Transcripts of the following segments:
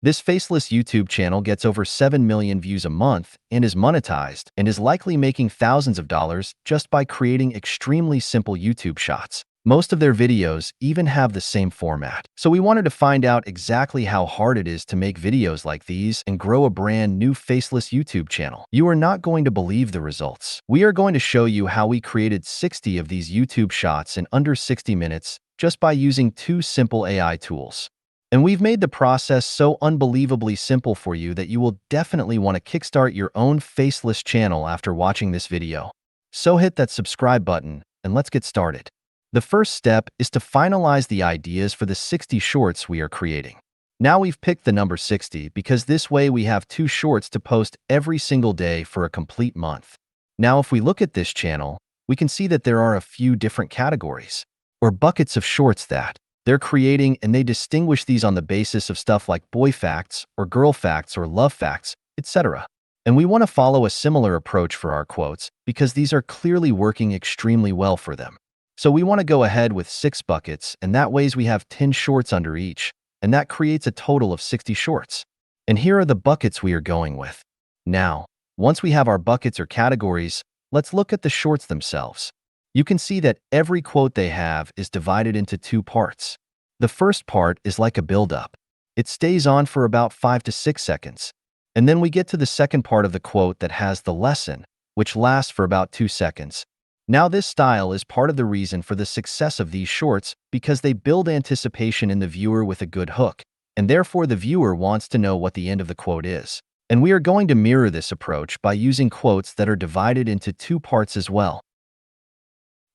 This faceless YouTube channel gets over 7 million views a month and is monetized and is likely making thousands of dollars just by creating extremely simple YouTube shots. Most of their videos even have the same format. So we wanted to find out exactly how hard it is to make videos like these and grow a brand new faceless YouTube channel. You are not going to believe the results. We are going to show you how we created 60 of these YouTube shots in under 60 minutes just by using 2 simple AI tools. And we've made the process so unbelievably simple for you that you will definitely want to kickstart your own faceless channel after watching this video. So hit that subscribe button and let's get started. The first step is to finalize the ideas for the 60 shorts we are creating. Now we've picked the number 60 because this way we have 2 shorts to post every single day for a complete month. Now if we look at this channel, we can see that there are a few different categories, or buckets of shorts that they're creating, and they distinguish these on the basis of stuff like boy facts or girl facts or love facts, etc. And we want to follow a similar approach for our quotes because these are clearly working extremely well for them. So we want to go ahead with 6 buckets, and that ways we have 10 shorts under each, and that creates a total of 60 shorts. And here are the buckets we are going with. Now, once we have our buckets or categories, let's look at the shorts themselves. You can see that every quote they have is divided into 2 parts. The first part is like a build-up. It stays on for about 5 to 6 seconds. And then we get to the second part of the quote that has the lesson, which lasts for about 2 seconds. Now this style is part of the reason for the success of these shorts because they build anticipation in the viewer with a good hook, and therefore the viewer wants to know what the end of the quote is. And we are going to mirror this approach by using quotes that are divided into 2 parts as well.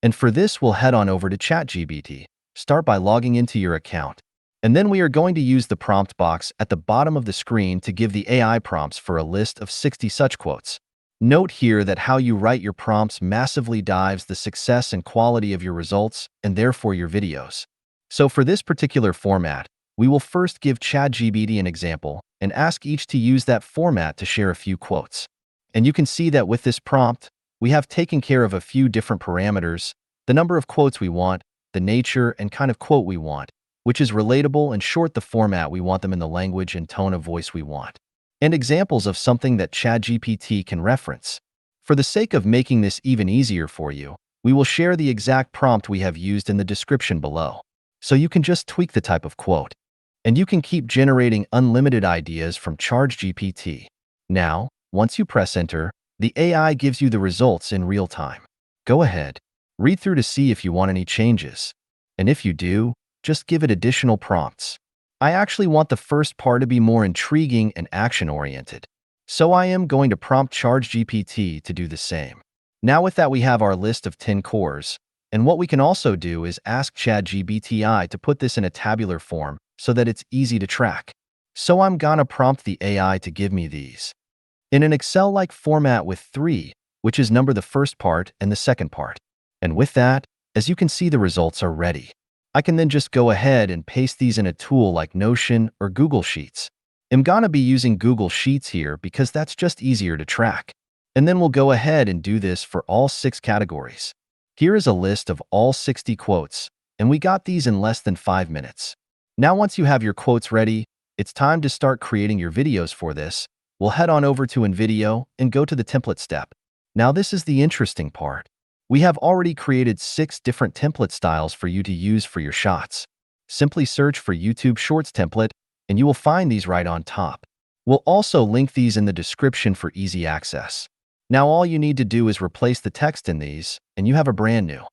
And for this, we'll head on over to ChatGPT. Start by logging into your account. And then we are going to use the prompt box at the bottom of the screen to give the AI prompts for a list of 60 such quotes. Note here that how you write your prompts massively dives the success and quality of your results and therefore your videos. So for this particular format, we will first give ChatGPT an example and ask each to use that format to share a few quotes. And you can see that with this prompt, we have taken care of a few different parameters: the number of quotes we want, the nature and kind of quote we want, which is relatable, and short, the format we want them in, the language and tone of voice we want, and examples of something that ChatGPT can reference. For the sake of making this even easier for you, we will share the exact prompt we have used in the description below, so you can just tweak the type of quote. And you can keep generating unlimited ideas from ChatGPT. Now, once you press enter, the AI gives you the results in real time. Go ahead, read through to see if you want any changes. And if you do, just give it additional prompts. I actually want the first part to be more intriguing and action-oriented, so I am going to prompt ChatGPT to do the same. Now with that, we have our list of 10 cores, and what we can also do is ask ChatGPT to put this in a tabular form so that it's easy to track. So I'm gonna prompt the AI to give me these in an Excel-like format with 3, which is number the first part and the second part. And with that, as you can see, the results are ready. I can then just go ahead and paste these in a tool like Notion or Google Sheets. I'm gonna be using Google Sheets here because that's just easier to track. And then we'll go ahead and do this for all 6 categories. Here is a list of all 60 quotes, and we got these in less than 5 minutes. Now once you have your quotes ready, it's time to start creating your videos. For this, we'll head on over to InVideo and go to the template step. Now this is the interesting part. We have already created 6 different template styles for you to use for your shots. Simply search for YouTube Shorts template, and you will find these right on top. We'll also link these in the description for easy access. Now all you need to do is replace the text in these, and you have a brand new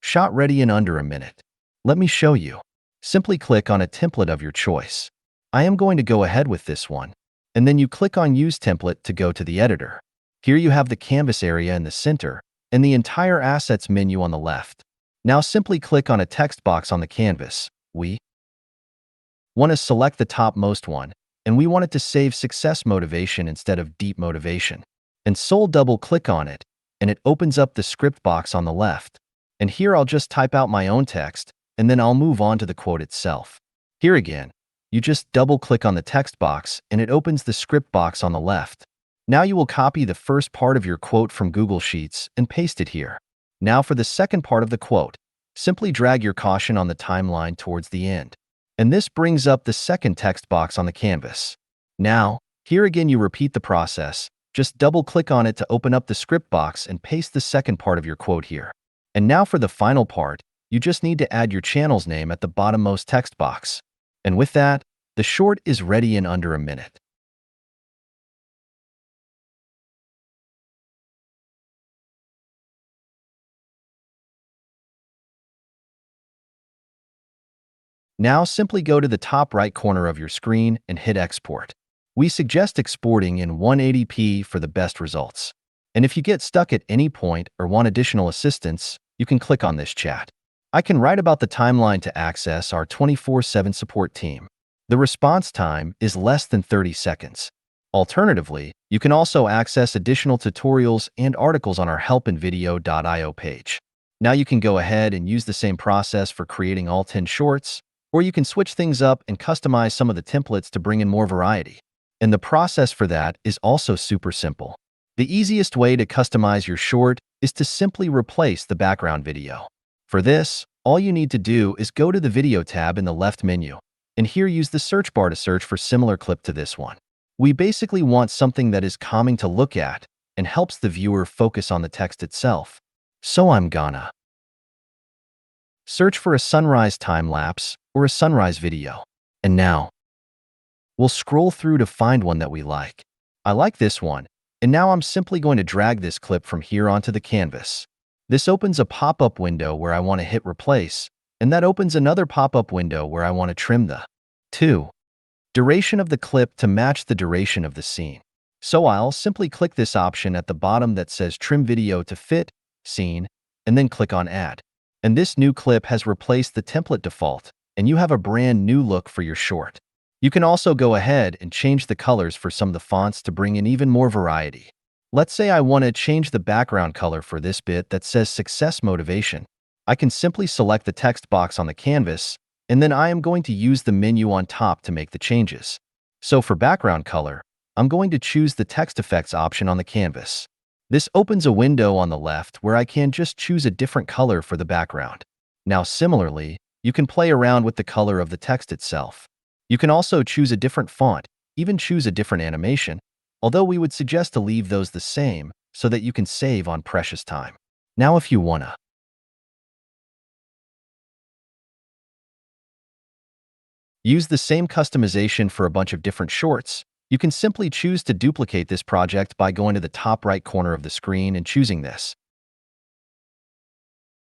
shot ready in under a minute. Let me show you. Simply click on a template of your choice. I am going to go ahead with this one, and then you click on Use Template to go to the editor. Here you have the canvas area in the center and the entire assets menu on the left. Now simply click on a text box on the canvas. We want to select the topmost one, and we want it to save success motivation instead of deep motivation. And double click on it, and it opens up the script box on the left. And here I'll just type out my own text, and then I'll move on to the quote itself. Here again, you just double click on the text box and it opens the script box on the left. Now you will copy the first part of your quote from Google Sheets and paste it here. Now for the second part of the quote, simply drag your caution on the timeline towards the end. And this brings up the second text box on the canvas. Now, here again you repeat the process. Just double-click on it to open up the script box and paste the second part of your quote here. And now for the final part, you just need to add your channel's name at the bottommost text box. And with that, the short is ready in under a minute. Now simply go to the top right corner of your screen and hit export. We suggest exporting in 180p for the best results. And if you get stuck at any point or want additional assistance, you can click on this chat. I can write about the timeline to access our 24/7 support team. The response time is less than 30 seconds. Alternatively, you can also access additional tutorials and articles on our helpinvideo.io page. Now you can go ahead and use the same process for creating all 10 shorts, or you can switch things up and customize some of the templates to bring in more variety. And the process for that is also super simple. The easiest way to customize your short is to simply replace the background video. For this, all you need to do is go to the Video tab in the left menu, and here use the search bar to search for similar clip to this one. We basically want something that is calming to look at and helps the viewer focus on the text itself. So I'm gonna search for a sunrise time-lapse or a sunrise video. And now, we'll scroll through to find one that we like. I like this one, and now I'm simply going to drag this clip from here onto the canvas. This opens a pop-up window where I want to hit replace, and that opens another pop-up window where I want to trim the 2 duration of the clip to match the duration of the scene. So I'll simply click this option at the bottom that says trim video to fit scene, and then click on add. And this new clip has replaced the template default, and you have a brand new look for your short. You can also go ahead and change the colors for some of the fonts to bring in even more variety. Let's say I want to change the background color for this bit that says success motivation. I can simply select the text box on the canvas, and then I am going to use the menu on top to make the changes. So for background color, I'm going to choose the text effects option on the canvas. This opens a window on the left where I can just choose a different color for the background. Now similarly, you can play around with the color of the text itself. You can also choose a different font, even choose a different animation, although we would suggest to leave those the same so that you can save on precious time. Now if you wanna use the same customization for a bunch of different shorts, you can simply choose to duplicate this project by going to the top right corner of the screen and choosing this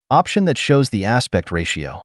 option that shows the aspect ratio.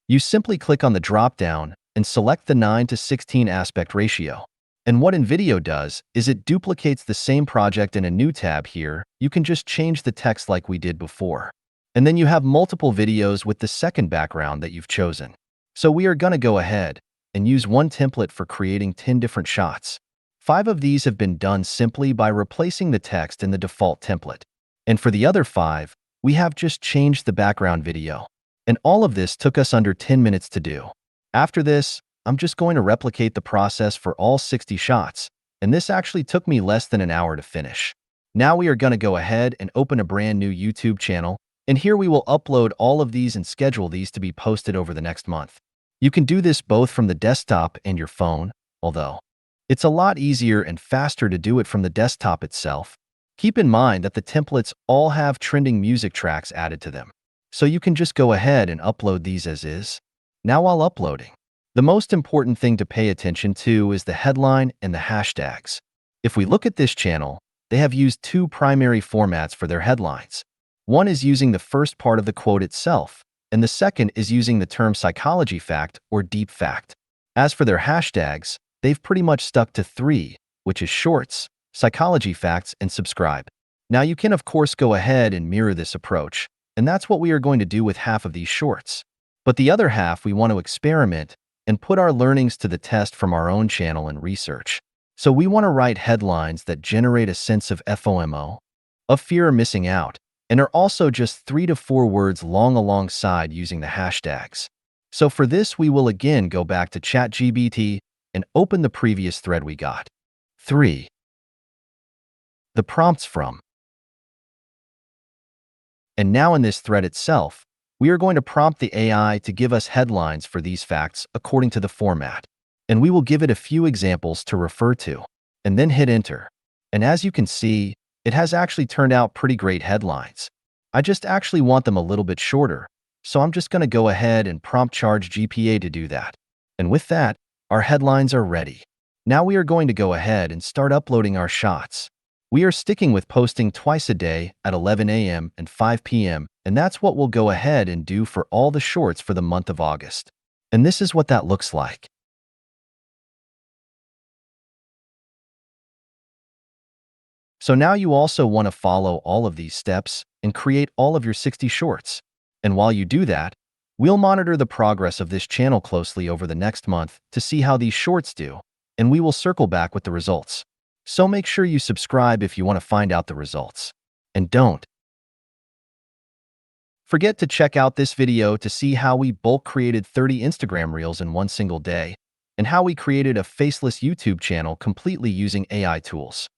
You simply click on the drop-down and select the 9:16 aspect ratio. And what InVideo does is it duplicates the same project in a new tab here. You can just change the text like we did before. And then you have multiple videos with the second background that you've chosen. So we are gonna go ahead and use one template for creating 10 different shots. 5 of these have been done simply by replacing the text in the default template. And for the other 5, we have just changed the background video. And all of this took us under 10 minutes to do. After this, I'm just going to replicate the process for all 60 shots, and this actually took me less than an hour to finish. Now we are going to go ahead and open a brand new YouTube channel, and here we will upload all of these and schedule these to be posted over the next month. You can do this both from the desktop and your phone, although it's a lot easier and faster to do it from the desktop itself. Keep in mind that the templates all have trending music tracks added to them, so you can just go ahead and upload these as is. Now while uploading, the most important thing to pay attention to is the headline and the hashtags. If we look at this channel, they have used 2 primary formats for their headlines. One is using the first part of the quote itself, and the second is using the term psychology fact or deep fact. As for their hashtags, they've pretty much stuck to 3, which is shorts, psychology facts, and subscribe. Now you can of course go ahead and mirror this approach, and that's what we are going to do with half of these shorts. But the other half we want to experiment and put our learnings to the test from our own channel and research. So we want to write headlines that generate a sense of FOMO, of fear of missing out, and are also just 3 to 4 words long alongside using the hashtags. So for this, we will again go back to ChatGPT and open the previous thread we got. 3. The prompts from. And now in this thread itself, We are going to prompt the AI to give us headlines for these facts according to the format. And we will give it a few examples to refer to, and then hit enter. And as you can see, it has actually turned out pretty great headlines. I just actually want them a little bit shorter, so I'm just going to go ahead and prompt charge GPA to do that. And with that, our headlines are ready. Now we are going to go ahead and start uploading our shots. We are sticking with posting twice a day at 11 a.m. and 5 p.m., and that's what we'll go ahead and do for all the shorts for the month of August. And this is what that looks like. So now you also want to follow all of these steps and create all of your 60 shorts. And while you do that, we'll monitor the progress of this channel closely over the next month to see how these shorts do, and we will circle back with the results. So make sure you subscribe if you want to find out the results. And don't forget to check out this video to see how we bulk created 30 Instagram Reels in one single day, and how we created a faceless YouTube channel completely using AI tools.